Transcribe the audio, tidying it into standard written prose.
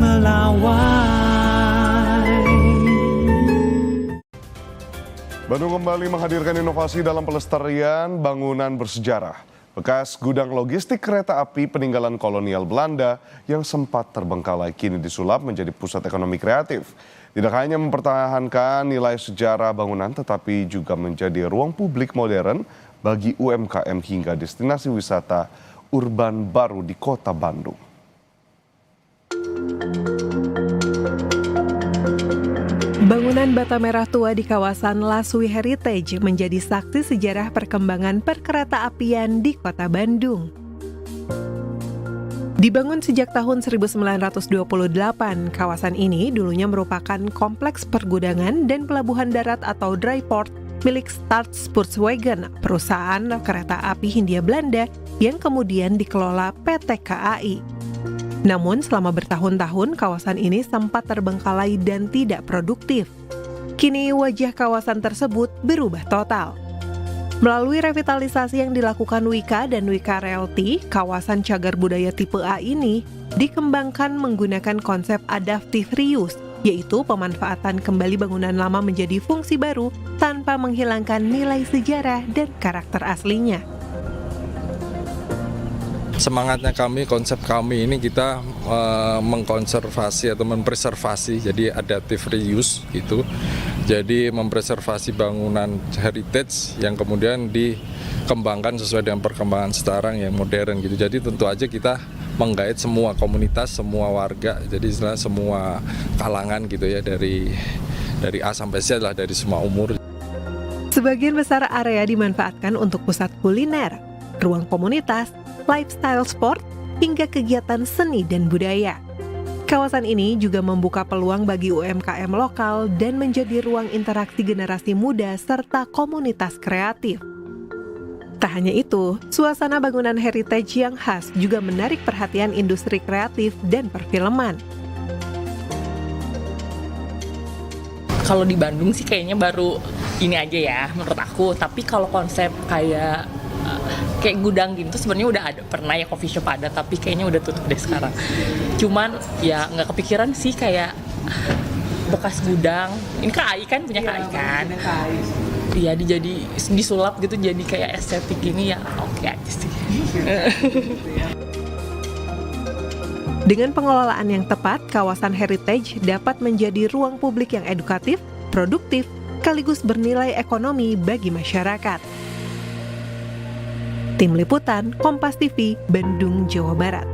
melawai. Bandung kembali menghadirkan inovasi dalam pelestarian bangunan bersejarah. Bekas gudang logistik kereta api peninggalan kolonial Belanda yang sempat terbengkalai kini disulap menjadi pusat ekonomi kreatif. Tidak hanya mempertahankan nilai sejarah bangunan tetapi juga menjadi ruang publik modern bagi UMKM hingga destinasi wisata urban baru di kota Bandung. Bangunan bata merah tua di kawasan Laswi Heritage menjadi saksi sejarah perkembangan perkereta apian di kota Bandung. Dibangun sejak tahun 1928, kawasan ini dulunya merupakan kompleks pergudangan dan pelabuhan darat atau dry port milik Staatssportwagen, perusahaan kereta api Hindia Belanda yang kemudian dikelola PT KAI. Namun selama bertahun-tahun kawasan ini sempat terbengkalai dan tidak produktif. Kini wajah kawasan tersebut berubah total. Melalui revitalisasi yang dilakukan Wika dan Wika Realty, kawasan cagar budaya tipe A ini dikembangkan menggunakan konsep adaptive reuse, yaitu pemanfaatan kembali bangunan lama menjadi fungsi baru tanpa menghilangkan nilai sejarah dan karakter aslinya. Semangatnya kami, konsep kami ini kita mengkonservasi atau mempreservasi, jadi adaptive reuse gitu. Jadi mempreservasi bangunan heritage yang kemudian dikembangkan sesuai dengan perkembangan sekarang yang modern gitu. Jadi tentu aja kita menggait semua komunitas, semua warga, jadi semua kalangan gitu ya, dari A sampai Z lah, dari semua umur. Sebagian besar area dimanfaatkan untuk pusat kuliner, ruang komunitas, lifestyle sport, hingga kegiatan seni dan budaya. Kawasan ini juga membuka peluang bagi UMKM lokal dan menjadi ruang interaksi generasi muda serta komunitas kreatif. Tak hanya itu, suasana bangunan heritage yang khas juga menarik perhatian industri kreatif dan perfilman. Kalau di Bandung sih kayaknya baru ini aja ya menurut aku, tapi kalau konsep kayak gudang gitu sebenarnya udah ada, pernah ya coffee shop ada, tapi kayaknya udah tutup deh sekarang. Cuman ya nggak kepikiran sih kayak bekas gudang. Ini KAI kan, punya KAI kan. Iya, jadi disulap gitu jadi kayak estetik gini ya, oke aja sih. Dengan pengelolaan yang tepat, kawasan heritage dapat menjadi ruang publik yang edukatif, produktif, sekaligus bernilai ekonomi bagi masyarakat. Tim Liputan, Kompas TV, Bandung, Jawa Barat.